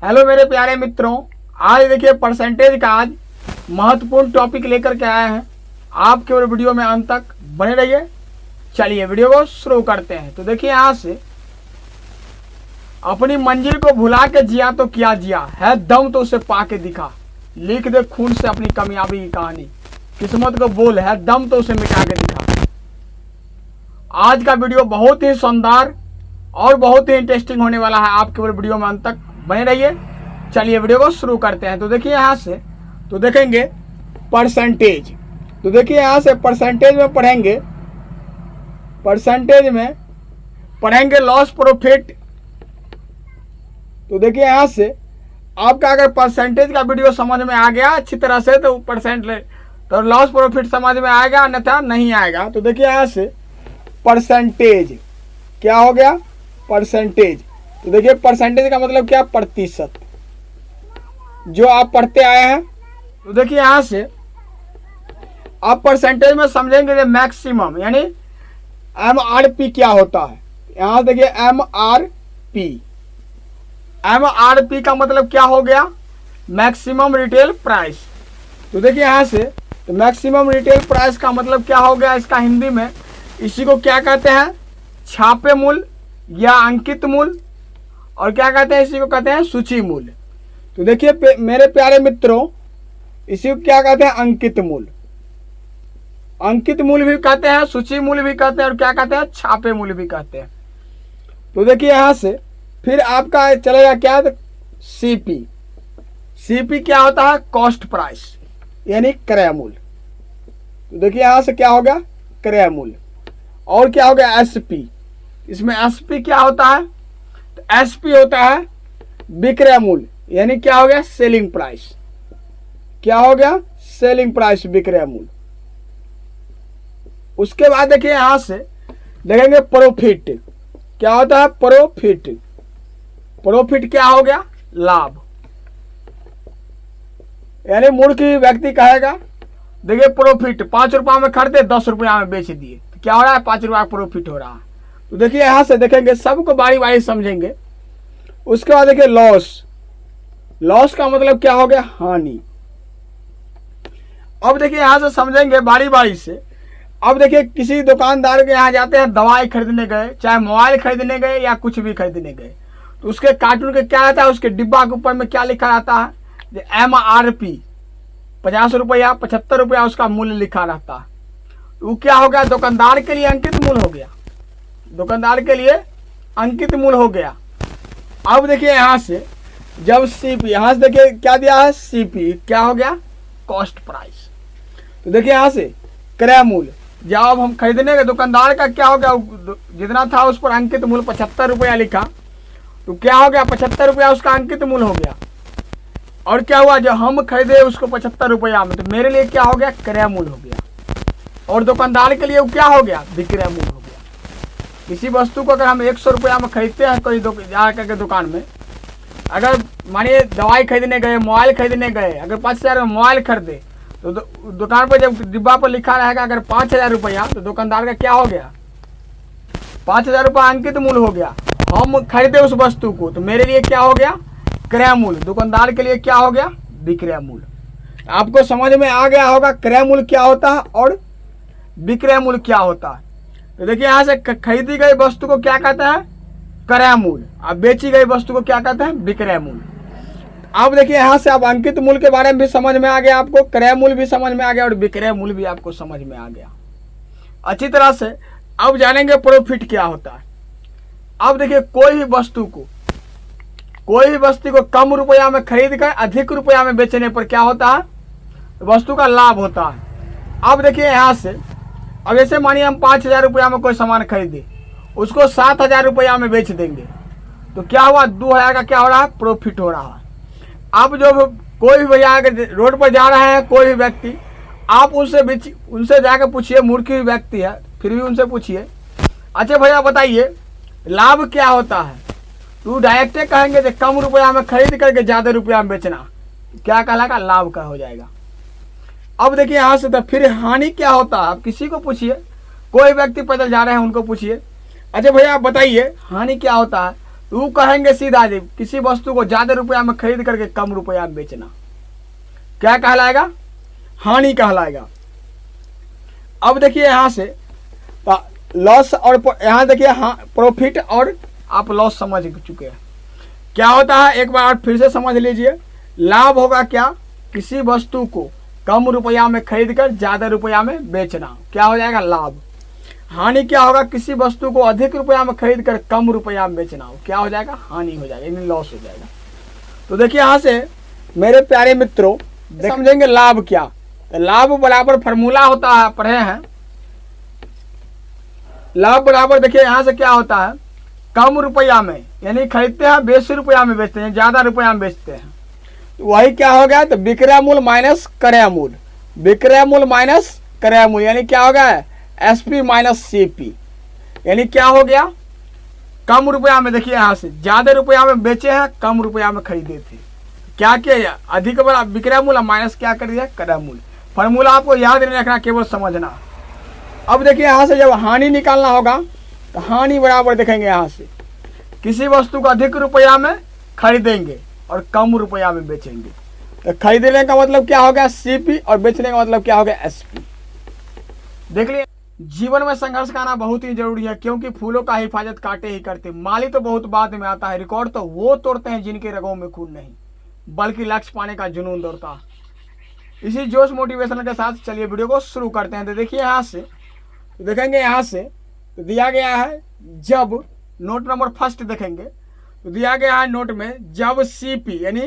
Hello मेरे प्यारे मित्रों, आज देखिए परसेंटेज का आज महत्वपूर्ण टॉपिक लेकर के आए हैं। आप केवल वीडियो में अंत तक बने रहिए। चलिए वीडियो को शुरू करते हैं। तो देखिए यहाँ से अपनी मंजिल को भुला के जिया तो क्या जिया है, दम तो उसे पाके दिखा, लिख दे खून से अपनी कामयाबी की कहानी, किस्मत को बोल है दम तो उसे मिटा के दिखा। आज का वीडियो बहुत ही शानदार और बहुत ही इंटरेस्टिंग होने वाला है। आप केवल वीडियो में अंत तक बने रहिए। चलिए वीडियो को शुरू करते हैं। तो देखिए यहाँ से तो देखेंगे परसेंटेज। तो देखिए यहाँ से परसेंटेज में पढ़ेंगे लॉस प्रॉफिट। तो देखिए यहाँ से आपका अगर परसेंटेज का वीडियो समझ में आ गया अच्छी तरह से तो तो लॉस प्रॉफिट समझ में आएगा, अन्यथा नहीं आएगा। तो देखिए यहाँ से परसेंटेज क्या हो गया, परसेंटेज। तो देखिए परसेंटेज का मतलब क्या, प्रतिशत, जो आप पढ़ते आए हैं। तो देखिए यहां से आप परसेंटेज में समझेंगे मैक्सिमम यानी MRP क्या होता है। यहां देखिए MRP का मतलब क्या हो गया, मैक्सिमम रिटेल प्राइस। तो देखिए यहां से तो मैक्सिमम रिटेल प्राइस का मतलब क्या हो गया, इसका हिंदी में इसी को क्या कहते हैं, छापे मूल्य या अंकित मूल्य, और क्या कहते हैं इसी को कहते हैं सूची मूल्य। तो देखिए मेरे प्यारे मित्रों, इसी को क्या कहते हैं, अंकित मूल्य। अंकित मूल्य भी कहते हैं, सूची मूल्य भी कहते हैं, और क्या कहते हैं, छापे मूल्य भी कहते हैं। तो देखिए यहां से फिर आपका चलेगा क्या, सीपी क्या होता है, कॉस्ट प्राइस यानी क्रय मूल्य। तो देखिए यहां से क्या हो गया, क्रय मूल्य। और क्या हो गया, एसपी। इसमें एसपी क्या होता है, तो एसपी होता है विक्रय मूल्य यानी क्या हो गया, सेलिंग प्राइस। क्या हो गया, सेलिंग प्राइस, विक्रय मूल्य। उसके बाद देखिए यहां से देखेंगे प्रॉफिट। क्या होता है, प्रॉफिट। प्रॉफिट क्या हो गया, लाभ। यानी मूर्ख व्यक्ति कहेगा देखिए प्रॉफिट 5 रुपया में खरीदे 10 रुपया में बेच दिए, तो क्या हो रहा है, 5 रुपया प्रॉफिट हो रहा है। तो देखिए यहां से देखेंगे, सबको बारी बारी समझेंगे। उसके बाद देखिए लॉस का मतलब क्या हो गया, हानि। अब देखिए यहां से समझेंगे बारी बारी से। अब देखिए किसी दुकानदार के यहाँ जाते हैं, दवाई खरीदने गए, चाहे मोबाइल खरीदने गए या कुछ भी खरीदने गए, तो उसके कार्टून के क्या रहता है, उसके डिब्बा के ऊपर में क्या लिखा रहता है, MRP 50 रुपया 75 रुपया उसका मूल्य लिखा रहता है। वो क्या हो गया, दुकानदार के लिए अंकित मूल्य हो गया, दुकानदार के लिए अंकित मूल्य हो गया। अब देखिए यहां से जब सीपी, यहां से देखिए क्या दिया है, सीपी क्या हो गया, कॉस्ट प्राइस। तो देखिए यहां से क्रय मूल्य, जब हम खरीदने के दुकानदार का क्या हो गया, जितना था उस पर अंकित मूल्य 75 रुपया लिखा, तो क्या हो गया, 75 रुपया उसका अंकित मूल्य हो गया। और क्या हुआ, जब हम खरीदे उसको 75 रुपया में, तो मेरे लिए क्या हो गया, क्रय मूल्य हो गया। और दुकानदार के लिए वो क्या हो गया, विक्रय मूल्य हो गया। किसी वस्तु को अगर हम 100 रुपया में खरीदते हैं कोई जा करके दुकान में, अगर मानिए दवाई खरीदने गए, मोबाइल खरीदने गए, अगर 5,000 में मोबाइल खरीदे, तो दुकान पर जब डिब्बा पर लिखा रहेगा अगर 5,000 रुपया, तो दुकानदार का क्या हो गया, 5,000 रुपया अंकित मूल्य हो गया। हम खरीदे उस वस्तु को, तो मेरे लिए क्या हो गया, क्रय मूल्य। दुकानदार के लिए क्या हो गया, विक्रय मूल्य। आपको समझ में आ गया होगा क्रय मूल्य क्या होता है और विक्रय मूल्य क्या होता है। तो देखिए यहां से खरीदी गई वस्तु को क्या कहते हैं, क्रय मूल्य, अब बेची गई वस्तु को क्या कहते हैं, विक्रय मूल्य। अब देखिए यहां से आप अंकित मूल्य के बारे में भी समझ में आ गया, आपको क्रय मूल्य भी समझ में आ गया और विक्रय मूल्य भी आपको समझ में आ गया अच्छी तरह से। अब जानेंगे प्रॉफिट क्या होता है। अब देखिए कोई भी वस्तु को कम रुपया में खरीद कर अधिक रुपया में बेचने पर क्या होता है, वस्तु का लाभ होता है। अब देखिए यहां से, अब जैसे मानिए हम 5,000 रुपया में कोई सामान खरीदे, उसको 7,000 रुपया में बेच देंगे, तो क्या हुआ, 2,000 का क्या हो रहा है, प्रॉफिट हो रहा है। अब जो कोई भी भैया अगर रोड पर जा रहे हैं कोई भी व्यक्ति, आप उनसे जाकर पूछिए, मूर्ख व्यक्ति है फिर भी उनसे पूछिए, अच्छा भैया बताइए लाभ क्या होता है, तो डायरेक्ट कहेंगे कि कम रुपया में खरीद करके ज्यादा रुपया में बेचना, क्या कहलाएगा, लाभ का हो जाएगा। अब देखिए यहां से तो फिर हानि क्या होता है, आप किसी को पूछिए, कोई व्यक्ति पैदल जा रहे हैं उनको पूछिए, अच्छा भैया आप बताइए हानि क्या होता है, तो कहेंगे सीधा जी किसी वस्तु को ज्यादा रुपया में खरीद करके कम रुपया में बेचना क्या कहलाएगा? हानि कहलाएगा। अब देखिए यहां से लॉस और यहां देखिए हाँ प्रॉफिट और आप लॉस समझ चुके हैं। क्या होता है एक बार फिर से समझ लीजिए। लाभ होगा क्या? किसी वस्तु को कम रुपया में खरीद कर ज्यादा रुपया में बेचना, क्या हो जाएगा? लाभ। हानि क्या होगा? किसी वस्तु को अधिक रुपया में खरीद कर कम रुपया में बेचना, क्या हो जाएगा? हानि हो जाएगा, यानी लॉस हो जाएगा। तो देखिए यहां से मेरे प्यारे मित्रों समझेंगे लाभ क्या। तो लाभ बराबर फॉर्मूला होता है, पढ़े हैं। लाभ बराबर देखिए यहां से क्या होता है, कम रुपया में यानी खरीदते हैं 20 रुपया में बेचते हैं, ज्यादा रुपया में बेचते हैं, तो वही क्या हो गया? तो विक्रय मूल्य माइनस क्रय मूल्य, विक्रय मूल्य माइनस क्रय मूल्य यानी क्या हो गया? एसपी माइनस सीपी, यानी क्या हो गया? कम रुपया में देखिए यहां से ज्यादा रुपया में बेचे हैं, कम रुपया में खरीदे थे, क्या किया? अधिक बड़ा विक्रय मूल्य माइनस क्या कर दिया? क्रय मूल्य। फॉर्मूला आपको याद नहीं रखना, केवल समझना। अब देखिए यहां से जब हानि निकालना होगा तो हानि बराबर देखेंगे यहां से किसी वस्तु को अधिक रुपया में खरीदेंगे और कम रुपया में बेचेंगे। तो खरीदने का मतलब क्या हो गया? सीपी, और बेचने का मतलब क्या हो गया? एसपी। देख लिए जीवन में संघर्ष का आना बहुत ही जरूरी है, क्योंकि फूलों का हिफाजत कांटे ही करते। माली तो बहुत बाद में आता है, रिकॉर्ड तो वो तोड़ते हैं जिनके रगों में खून नहीं, बल्कि लक्ष्य पाने का जुनून दौड़ता। इसी जोश मोटिवेशन के साथ चलिए वीडियो को शुरू करते हैं। तो देखिए यहाँ से देखेंगे, यहाँ से तो दिया गया है जब नोट नंबर फर्स्ट देखेंगे तो दिया गया है नोट में जब सीपी यानी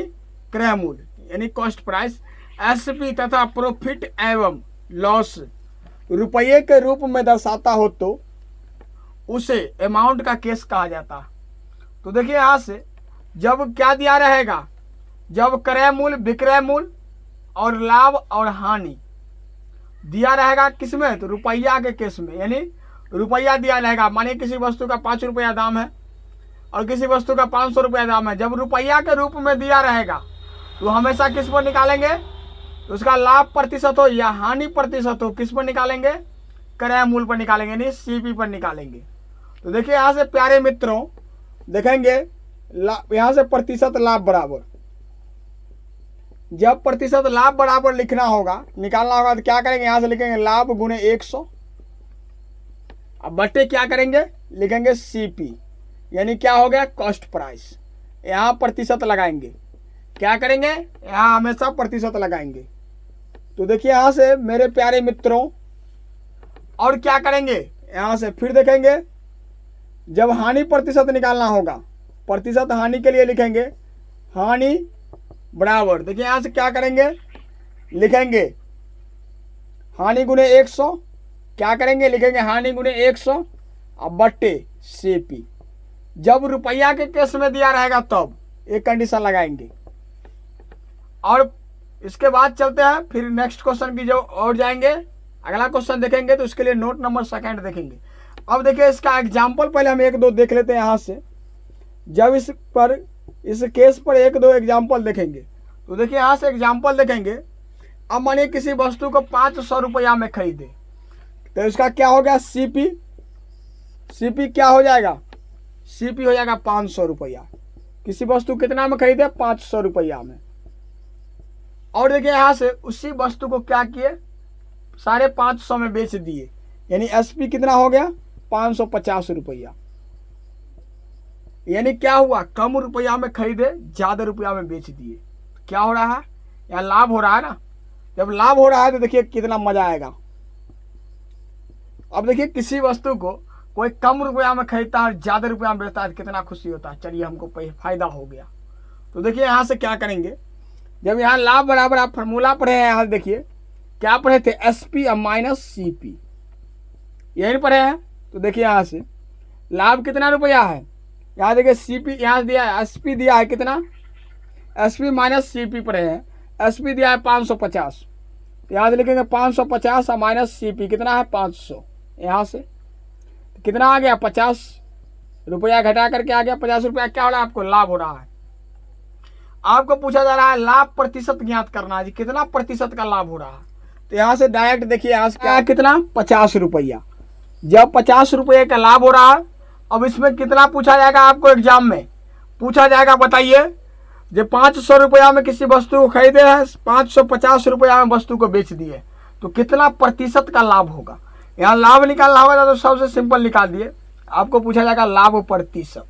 क्रय मूल्य यानी कॉस्ट प्राइस, एसपी तथा प्रॉफिट एवं लॉस रुपये के रूप में दर्शाता हो तो उसे अमाउंट का केस कहा जाता। तो देखिए यहां से जब क्या दिया रहेगा, जब क्रय मूल्य, विक्रय मूल्य और लाभ और हानि दिया रहेगा किसमें? तो रुपया के केस में, यानी रुपया दिया रहेगा। मानिए किसी वस्तु का 5 रुपया दाम है और किसी वस्तु का 500 रुपया दाम है, जब रुपया के रूप में दिया रहेगा तो हमेशा किस पर निकालेंगे? तो उसका लाभ प्रतिशत हो या हानि प्रतिशत हो, किस पर निकालेंगे? क्रय मूल्य पर निकालेंगे, यानी सीपी पर निकालेंगे। तो देखिए यहां से प्यारे मित्रों देखेंगे यहां से प्रतिशत लाभ बराबर, जब प्रतिशत लाभ बराबर लिखना होगा, निकालना होगा, तो क्या करेंगे? यहां से लिखेंगे लाभ गुणे 100, अब बट्टे क्या करेंगे? लिखेंगे सीपी, यानी क्या हो गया? Cost price. यहां प्रतिशत लगाएंगे, क्या करेंगे? यहां हमेशा प्रतिशत लगाएंगे। तो देखिए यहां से मेरे प्यारे मित्रों और क्या करेंगे? यहां से फिर देखेंगे जब हानि प्रतिशत निकालना होगा, प्रतिशत हानि के लिए लिखेंगे हानि बराबर, देखिए यहां से क्या करेंगे? लिखेंगे हानि गुणे 100, क्या करेंगे? लिखेंगे हानि गुणे 100 अब बट्टे सीपी। जब रुपया के केस में दिया रहेगा तब एक कंडीशन लगाएंगे। और इसके बाद चलते हैं फिर नेक्स्ट क्वेश्चन की जो और जाएंगे, अगला क्वेश्चन देखेंगे तो उसके लिए नोट नंबर सेकंड देखेंगे। अब देखिए इसका एग्जाम्पल पहले हम 1-2 देख लेते हैं यहां से। जब इस केस पर 1-2 एग्जाम्पल देखेंगे तो देखिए यहां से एग्जाम्पल देखेंगे। अब मानिए किसी वस्तु को 500 रुपया में खरीदे तो इसका क्या हो गया? सीपी, सीपी क्या हो जाएगा? सीपी हो जाएगा 500 रुपया। किसी वस्तु कितना में खरीदे? 500 रुपया में। और देखिए यहां से उसी वस्तु को क्या किए? 550 में बेच दिए, यानी एसपी कितना हो गया? 550 रुपया। यानी क्या हुआ? कम रुपया में खरीदे, ज्यादा रुपया में बेच दिए। क्या हो रहा है? यहाँ लाभ हो रहा है ना। जब लाभ हो रहा है तो देखिए कितना मजा आएगा। अब देखिए किसी वस्तु को कोई कम रुपया में खरीदता है और ज्यादा रुपया में बेचता है, कितना खुशी होता है। चलिए हमको फायदा हो गया। तो देखिए यहां से क्या करेंगे? जब यहाँ लाभ बराबर आप फॉर्मूला पढ़े हैं, यहाँ देखिए क्या पढ़े थे? एसपी और माइनस सीपी, यही पढ़े हैं। तो देखिए यहाँ से लाभ कितना रुपया है? यहाँ देखिए सीपी यहाँ दिया है, एसपी दिया है कितना? एसपी माइनस सीपी पढ़े हैं। एसपी दिया है 550, तो यहाँ से लिखेंगे 550 और माइनस सीपी कितना है? 500। यहाँ से कितना आ गया? 50 रुपया घटा करके आ गया 50 रुपया। क्या हो रहा है? आपको लाभ हो रहा है। आपको पूछा जा रहा है लाभ प्रतिशत ज्ञात करना है जी, कितना प्रतिशत का लाभ हो रहा है। तो यहाँ से डायरेक्ट देखिए यहाँ से क्या कितना? 50 रुपया। जब 50 रुपये का लाभ हो रहा है, अब इसमें कितना पूछा जाएगा आपको एग्जाम में? पूछा जाएगा बताइए जो 500 रुपया में किसी वस्तु को खरीदे हैं, 550 रुपया में वस्तु को बेच दिए, तो कितना प्रतिशत का लाभ होगा। यहाँ लाभ निकालना होगा तो सबसे सिंपल निकाल दिए। आपको पूछा जाएगा लाभ प्रतिशत।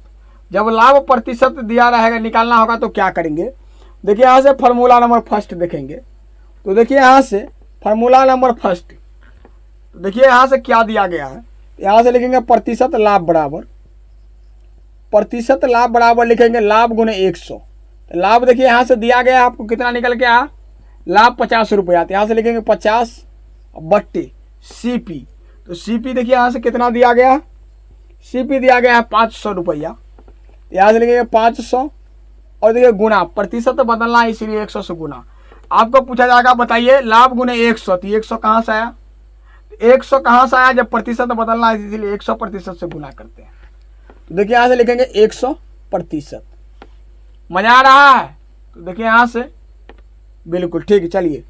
जब लाभ प्रतिशत दिया रहेगा निकालना होगा तो क्या करेंगे, देखिए यहाँ से फार्मूला नंबर फर्स्ट देखेंगे। तो देखिए यहाँ से फार्मूला नंबर फर्स्ट, तो देखिए यहाँ से क्या दिया गया है, यहाँ से लिखेंगे प्रतिशत लाभ बराबर, प्रतिशत लाभ बराबर लिखेंगे लाभ गुने 100। तो लाभ देखिए यहाँ से दिया गया आपको कितना निकल के आया, लाभ 50 रुपया। तो यहाँ से लिखेंगे 50 बट्टे CP। तो CP देखिए यहाँ से कितना दिया गया, CP दिया गया है 500 रुपया। यहाँ से लिखेंगे 500 और देखिए गुना, प्रतिशत बदलना है इसीलिए 100 से गुना। आपको पूछा जाएगा बताइए लाभ गुने 100, तो 100 कहाँ से आया, 100 कहाँ से आया, जब प्रतिशत बदलना है इसीलिए 100% से गुना करते हैं। तो देखिए यहाँ से लिखेंगे 100%। मजा आ रहा है, तो देखिए यहाँ से बिल्कुल ठीक है। चलिए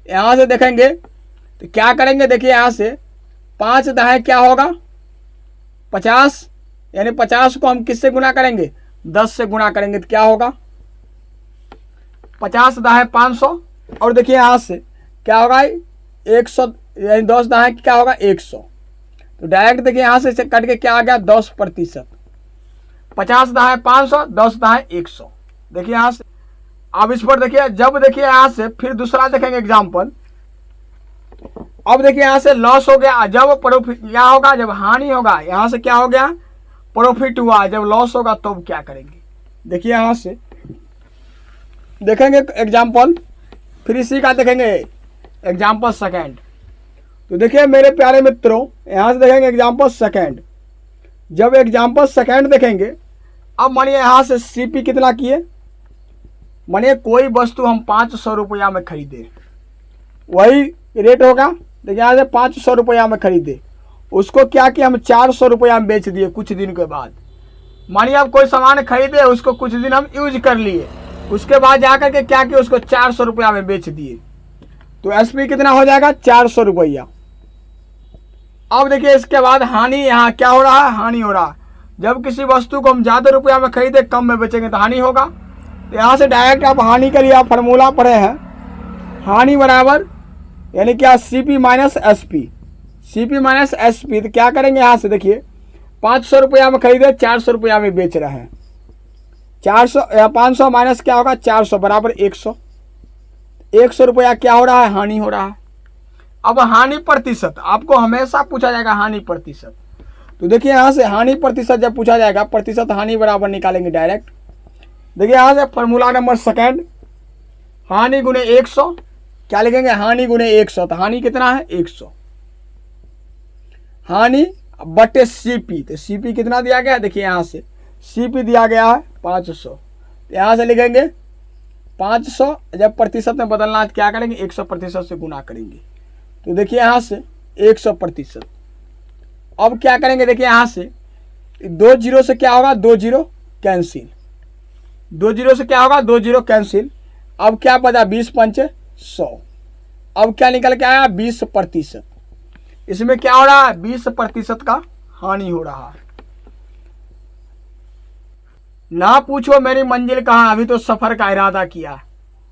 यहाँ से देखेंगे तो क्या करेंगे, देखिए यहाँ से 5 दहाई क्या होगा 50, यानी 50 को हम किससे गुना करेंगे, 10 से गुना करेंगे तो क्या होगा 50 दहाई 500। और देखिए यहाँ से क्या होगा 100, यानी 10 दहाई क्या होगा 100। तो डायरेक्ट देखिए यहाँ से कट के क्या आ गया 10%। 50 दहाई 500, 10 दहाई 100। देखिए यहाँ से अब इस पर देखिए, जब देखिए यहाँ से फिर दूसरा देखेंगे एग्जाम्पल। अब देखिए यहाँ से लॉस हो गया, जब प्रॉफिट क्या होगा, जब हानि होगा। यहाँ से क्या हो गया प्रॉफिट हुआ, जब लॉस होगा तब तो क्या करेंगे। देखिए यहाँ से देखेंगे एग्जाम्पल, फिर इसी का देखेंगे एग्जाम्पल सेकेंड। तो देखिए मेरे प्यारे मित्रों यहाँ से देखेंगे एग्जाम्पल सेकेंड। जब एग्जाम्पल सेकेंड देखेंगे, अब मानिए यहाँ से CP कितना किए, मानिए कोई वस्तु हम 500 रुपया में खरीदे, वही रेट होगा। देखिए यहाँ से 500 रुपया में खरीदे, उसको क्या किया हम 400 रुपया में बेच दिए कुछ दिन के बाद। मानिए आप कोई सामान खरीदे, उसको कुछ दिन हम यूज कर लिए, उसके बाद जाकर के क्या किया उसको 400 रुपया में बेच दिए, तो SP कितना हो जाएगा 400 रुपया। अब देखिए इसके बाद हानि, यहाँ क्या हो रहा है हानि हो रहा है। जब किसी वस्तु को हम ज़्यादा रुपया में खरीदे कम में बेचेंगे तो हानि होगा। तो यहाँ से डायरेक्ट आप हानि के लिए आप फार्मूला पढ़े हैं, हानि बराबर यानी क्या CP minus SP, CP minus SP। तो क्या करेंगे यहाँ से देखिए 500 रुपया में खरीदे 400 रुपया में बेच रहे हैं, 500 माइनस क्या होगा 400 बराबर 100। 100 रुपया क्या हो रहा है हानि हो रहा है। अब हानि प्रतिशत आपको हमेशा पूछा जाएगा, हानि प्रतिशत। तो देखिए यहाँ से हानि प्रतिशत जब पूछा जाएगा, प्रतिशत हानि बराबर निकालेंगे डायरेक्ट। देखिए यहाँ से फार्मूला नंबर सेकेंड, हानि गुने 100, क्या लिखेंगे हानि गुने 100। तो हानि कितना है 100, हानि बटे CP। तो CP कितना दिया गया, देखिए यहाँ से CP दिया गया है 500। तो यहाँ से लिखेंगे 500, जब प्रतिशत में बदलना है तो क्या करेंगे 100% से गुना करेंगे। तो देखिए यहाँ से 100%। अब क्या करेंगे, देखिए यहाँ से 2 जीरो से क्या होगा 2 जीरो कैंसिल, 2 जीरो से क्या होगा 2 जीरो कैंसिल। अब क्या बचा 20 पंचे 100। अब क्या निकल के आया 20%। इसमें क्या हो रहा है 20% का हानि हो रहा है। ना पूछो मेरी मंजिल कहाँ, अभी तो सफर का इरादा किया,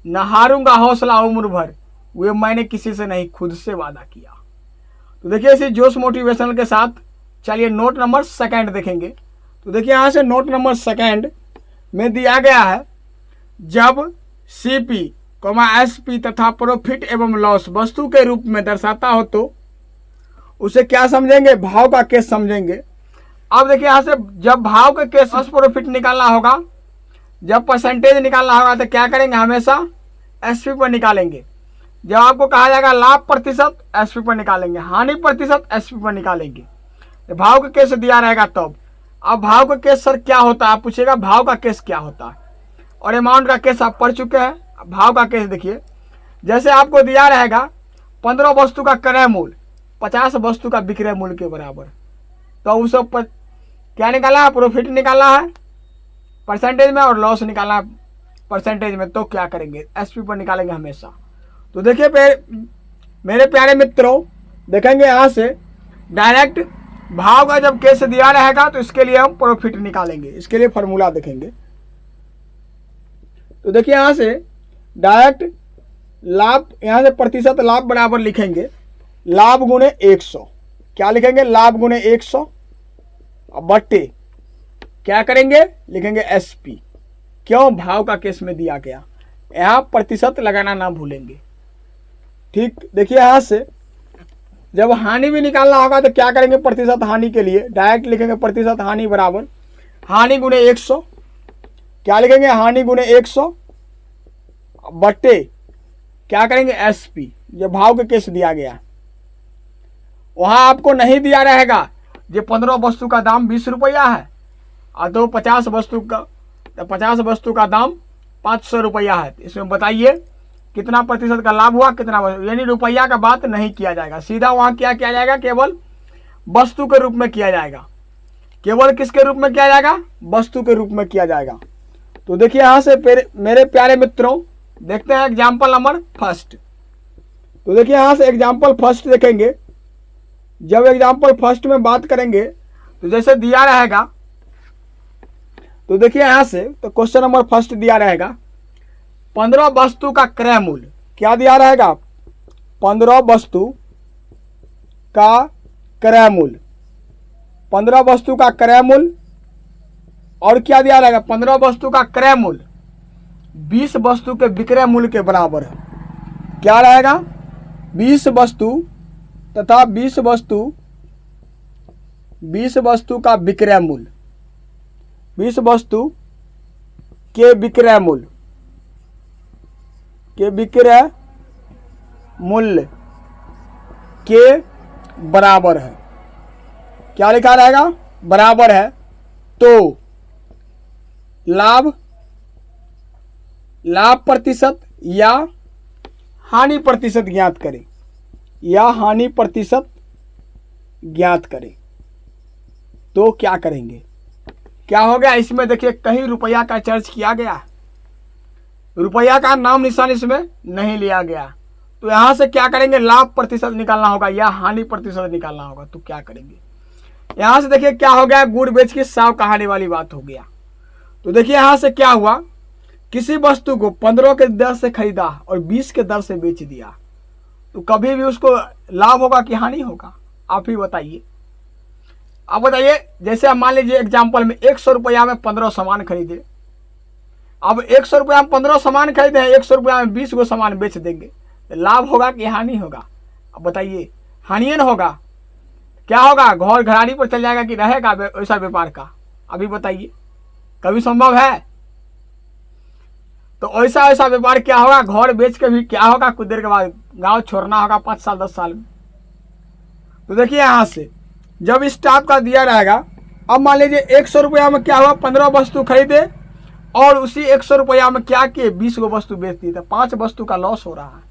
न हारूंगा हौसला उम्र भर, वे मैंने किसी से नहीं खुद से वादा किया। तो देखिए इसी जोश मोटिवेशनल के साथ चलिए नोट नंबर सेकेंड देखेंगे। तो देखिए यहाँ से नोट नंबर सेकेंड में दिया गया है, जब CP, SP तथा प्रॉफिट एवं लॉस वस्तु के रूप में दर्शाता हो तो उसे क्या समझेंगे, भाव का केस समझेंगे। अब देखिए यहाँ से जब भाव का केस प्रॉफिट निकालना होगा, जब परसेंटेज निकालना होगा तो क्या करेंगे हमेशा SP पर निकालेंगे। जब आपको कहा जाएगा लाभ प्रतिशत SP पर निकालेंगे, हानि प्रतिशत SP पर निकालेंगे। भाव का केस दिया रहेगा तब। अब भाव का केस सर क्या होता है, आप पूछेगा भाव का केस क्या होता है, और अमाउंट का केस आप पढ़ चुके हैं। भाव का केस देखिए, जैसे आपको दिया रहेगा 15 वस्तु का क्रय मूल्य 50 वस्तु का विक्रय मूल्य के बराबर, तो उस क्या निकाला है प्रॉफिट निकालना है परसेंटेज में और लॉस निकालना है परसेंटेज में, तो क्या करेंगे SP पर निकालेंगे हमेशा। तो देखिए मेरे प्यारे मित्रों देखेंगे यहाँ से डायरेक्ट भाव का जब केस दिया रहेगा तो इसके लिए हम प्रॉफिट निकालेंगे। इसके लिए फार्मूला देखेंगे। तो देखिए यहाँ से डायरेक्ट लाभ, यहाँ से प्रतिशत लाभ बराबर लिखेंगे लाभ गुणे 100। क्या लिखेंगे? लाभ गुणे 100 बट्टे क्या करेंगे? लिखेंगे SP। क्यों? भाव का केस में दिया गया, यहाँ प्रतिशत लगाना ना भूलेंगे। ठीक, देखिए यहाँ से जब हानि भी निकालना होगा तो क्या करेंगे? प्रतिशत हानि के लिए डायरेक्ट लिखेंगे प्रतिशत हानि बराबर हानि गुणे 100। क्या लिखेंगे? हानि गुणे 100 बट्टे क्या करेंगे? SP। जो भाव के केस दिया गया, वहां आपको नहीं दिया रहेगा जो 15 वस्तु का दाम 20 रुपया है और तो 50 वस्तु का दाम 500 रुपया है। इसमें बताइए कितना प्रतिशत का लाभ हुआ, कितना, यानी रुपया का बात नहीं किया जाएगा। सीधा वहां क्या किया जाएगा? केवल वस्तु के रूप में किया जाएगा। केवल किसके रूप में किया जाएगा? वस्तु के रूप में किया जाएगा। तो देखिए यहां से मेरे प्यारे मित्रों देखते हैं एग्जाम्पल नंबर फर्स्ट। तो देखिए यहां से एग्जाम्पल फर्स्ट देखेंगे। जब एग्जाम्पल फर्स्ट में बात करेंगे तो जैसे दिया रहेगा, तो देखिए यहां से तो क्वेश्चन नंबर फर्स्ट दिया रहेगा 15 वस्तु का क्रय मूल्य। क्या दिया रहेगा? 15 वस्तु का क्रय मूल्य, 15 वस्तु का क्रय मूल्य। और क्या दिया रहेगा? 15 वस्तु का क्रय मूल्य 20 वस्तु के विक्रय मूल्य के बराबर है। क्या रहेगा? 20 वस्तु तथा 20 वस्तु का विक्रय मूल्य, 20 वस्तु के विक्रय मूल्य के बराबर है। क्या लिखा रहेगा? बराबर है। तो लाभ प्रतिशत या हानि प्रतिशत ज्ञात करें, या हानि प्रतिशत ज्ञात करें। तो क्या करेंगे? क्या हो गया इसमें? देखिए कहीं रुपया का चर्च किया गया, रुपया का नाम निशान इसमें नहीं लिया गया। तो यहां से क्या करेंगे? लाभ प्रतिशत निकालना होगा या हानि प्रतिशत निकालना होगा। तो क्या करेंगे? यहां से देखिए क्या हो गया? गुड़ बेच के साव कहानी वाली बात हो गया। तो देखिए यहां से क्या हुआ? किसी वस्तु को 15 के दर से खरीदा और 20 के दर से बेच दिया, तो कभी भी उसको लाभ होगा कि हानि होगा? आप ही बताइए। आप बताइए, जैसे आप मान लीजिए एग्जाम्पल में 100 रुपया में 15 सामान खरीदे। अब 100 रुपया में 15 सामान खरीदे हैं, 100 रुपया में 20 गो सामान बेच देंगे, तो लाभ होगा कि हानि होगा? अब बताइए। हानि न होगा। क्या होगा? घर घरानी पर चल जाएगा कि रहेगा वैसा व्यापार का? अभी बताइए, कभी संभव है? तो ऐसा व्यापार क्या होगा? घर बेच के भी क्या होगा? कुछ देर के बाद गांव छोड़ना होगा 5 साल 10 साल में। तो देखिए यहां से जब इस टाइप का दिया रहेगा, अब मान लीजिए 100 रुपया में क्या हुआ? 15 वस्तु खरीदे और उसी 100 रुपया में क्या किए? 20 गो वस्तु बेच दी। तो 5 वस्तु का लॉस हो रहा है।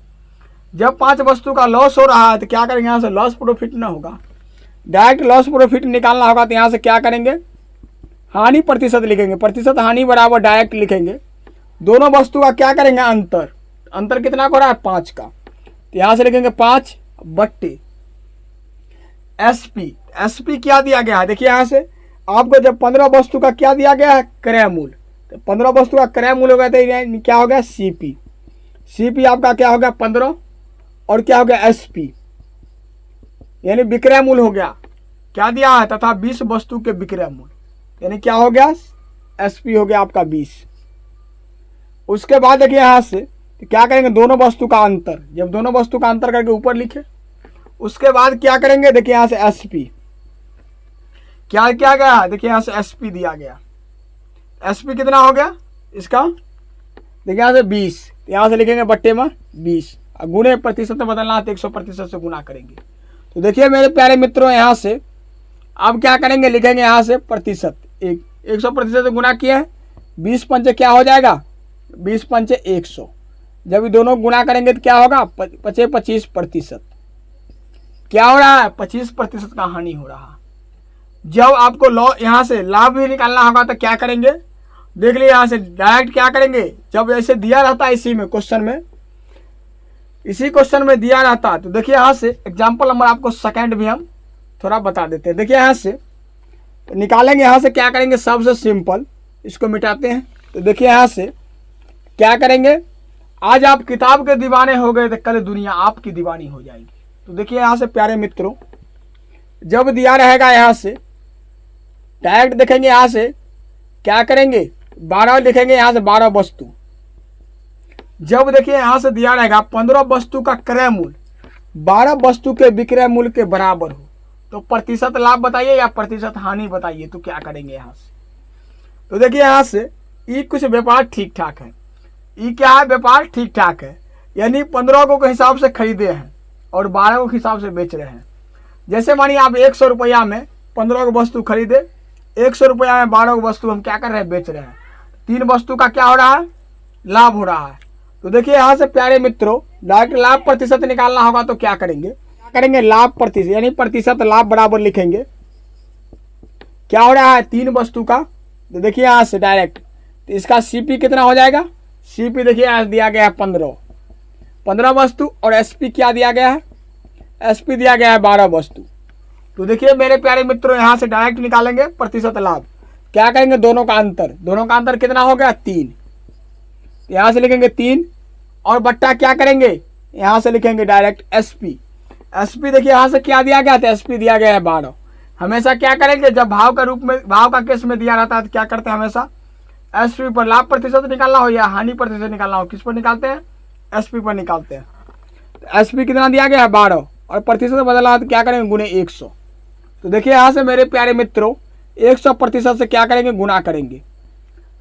जब 5 वस्तु का लॉस हो रहा है तो क्या करेंगे? यहाँ से लॉस प्रॉफिट ना होगा, डायरेक्ट लॉस प्रॉफिट निकालना होगा। तो यहाँ से क्या करेंगे? हानि प्रतिशत लिखेंगे। प्रतिशत हानि बराबर डायरेक्ट लिखेंगे दोनों वस्तु का क्या करेंगे? अंतर कितना हो रहा है? 5 का। तो यहाँ से लिखेंगे 5 बट्टे SP क्या दिया गया है? देखिए यहाँ से आपको जब 15 वस्तु का क्या दिया गया है? क्रय मूल्य। तो 15 वस्तु का क्रय मूल्य हो गया तो क्या हो गया? CP आपका क्या हो गया? 15 और क्या हो गया? SP यानी विक्रय मूल्य हो गया। क्या दिया है? तथा 20 वस्तु के विक्रय मूल्य, यानी क्या हो गया? SP हो गया आपका 20। उसके बाद देखिए यहां से तो क्या करेंगे? दोनों वस्तु का अंतर। जब दोनों वस्तु का अंतर करके ऊपर लिखे, उसके बाद क्या करेंगे? देखिए यहां से SP क्या गया? देखिए यहां से SP दिया गया। SP कितना हो गया इसका? देखिए यहां से 20, यहां से लिखेंगे बट्टे में 20, गुणे प्रतिशत में बदलना है तो 100% से गुना करेंगे। तो देखिए मेरे प्यारे मित्रों यहां से अब क्या करेंगे? लिखेंगे यहां से प्रतिशत 100% से गुना किया है। 20 पंचे क्या हो जाएगा? 20 पंचे 100। जब ये दोनों गुना करेंगे तो क्या होगा? 25%। क्या हो रहा है? 25% का हानि हो रहा है। जब आपको यहाँ से लाभ भी निकालना होगा तो क्या करेंगे? देख लीजिए यहाँ से डायरेक्ट क्या करेंगे? जब ऐसे दिया रहता है इसी क्वेश्चन में दिया रहता है, तो देखिए यहाँ से एग्जाम्पल नंबर आपको सेकंड भी हम थोड़ा बता देते हैं। देखिए यहाँ से निकालेंगे, यहाँ से क्या करेंगे? सबसे सिंपल इसको मिटाते हैं। तो देखिए यहाँ से क्या करेंगे, आज आप किताब के दीवाने हो गए तो कल दुनिया आपकी दीवानी हो जाएगी। तो देखिए यहाँ से प्यारे मित्रों, जब दिया रहेगा यहाँ से डायरेक्ट देखेंगे, यहाँ से क्या करेंगे 12 लिखेंगे, यहाँ से 12 वस्तु। जब देखिए यहाँ से दिया रहेगा 15 वस्तु का क्रय मूल्य 12 वस्तु के विक्रय मूल्य के बराबर हो, तो प्रतिशत लाभ बताइए या प्रतिशत हानि बताइए। तो क्या करेंगे यहाँ से, तो देखिए यहाँ से ये कुछ व्यापार ठीक ठाक है, ये क्या है व्यापार ठीक ठाक है, यानी 15 को के हिसाब से खरीदे हैं और 12 को के हिसाब से बेच रहे हैं। जैसे मानिए आप 100 रुपया में 15 को वस्तु खरीदे, 100 रुपया में 12 को वस्तु हम क्या कर रहे हैं बेच रहे हैं, 3 वस्तु का क्या हो रहा है लाभ हो रहा है। तो देखिए यहाँ से प्यारे मित्रों डायरेक्ट लाभ प्रतिशत निकालना होगा, तो क्या करेंगे लाभ प्रतिशत यानी प्रतिशत लाभ बराबर लिखेंगे, क्या हो रहा है 3 वस्तु का। तो देखिए यहाँ से डायरेक्ट तो इसका सीपी कितना हो जाएगा, सीपी देखिए यहाँ दिया गया है 15 वस्तु और एसपी क्या दिया गया है, एसपी दिया गया है 12 वस्तु। तो देखिए मेरे प्यारे मित्रों यहाँ से डायरेक्ट निकालेंगे प्रतिशत लाभ, क्या करेंगे दोनों का अंतर कितना हो गया 3, यहाँ से लिखेंगे 3 और बट्टा क्या करेंगे यहाँ से लिखेंगे डायरेक्ट एसपी देखिए यहाँ से क्या दिया गया था एसपी दिया गया है 12। हमेशा क्या करेंगे जब भाव का रूप में भाव का केस में दिया रहता है तो क्या करते हैं हमेशा एसपी पर लाभ प्रतिशत निकालना हो या हानि प्रतिशत निकालना हो, किस पर निकालते हैं एसपी पर निकालते हैं। तो एसपी कितना दिया गया है 12 और प्रतिशत बदला तो क्या करेंगे गुने 100। तो देखिए यहाँ से मेरे प्यारे मित्रों 100% से क्या करेंगे गुना करेंगे।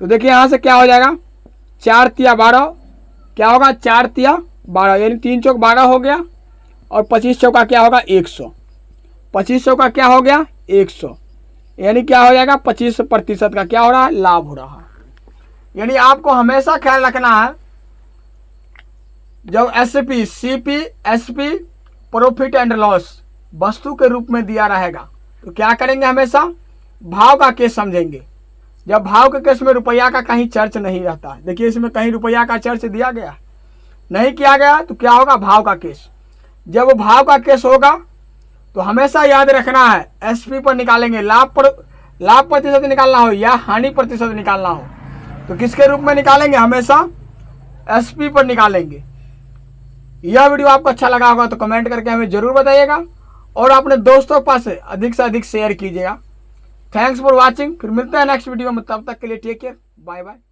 तो देखिए यहाँ से क्या हो जाएगा 4 तिया 12 क्या होगा 4 तिया 12 यानी 3 चौक 12 हो गया और 25 चौका क्या होगा 100, 25 चौका क्या हो गया 100 यानी क्या हो जाएगा 25% का क्या हो रहा है लाभ हो रहा है। यानी आपको हमेशा ख्याल रखना है जब SP CP SP profit and loss वस्तु के रूप में दिया रहेगा तो क्या करेंगे हमेशा भाव का केस समझेंगे। जब भाव के केस में रुपया का कहीं चर्च नहीं रहता, देखिए इसमें कहीं रुपया का चर्च दिया गया नहीं किया गया, तो क्या होगा भाव का केस। जब भाव का केस होगा तो हमेशा याद रखना है एसपी पर निकालेंगे, लाभ प्रतिशत निकालना हो या हानि प्रतिशत निकालना हो तो किसके रूप में निकालेंगे हमेशा एसपी पर निकालेंगे। यह वीडियो आपको अच्छा लगा होगा तो कमेंट करके हमें जरूर बताइएगा और अपने दोस्तों के पास अधिक से अधिक शेयर कीजिएगा। थैंक्स फॉर वॉचिंग, फिर मिलते हैं नेक्स्ट वीडियो में, तब तक के लिए टेक केयर, बाय बाय।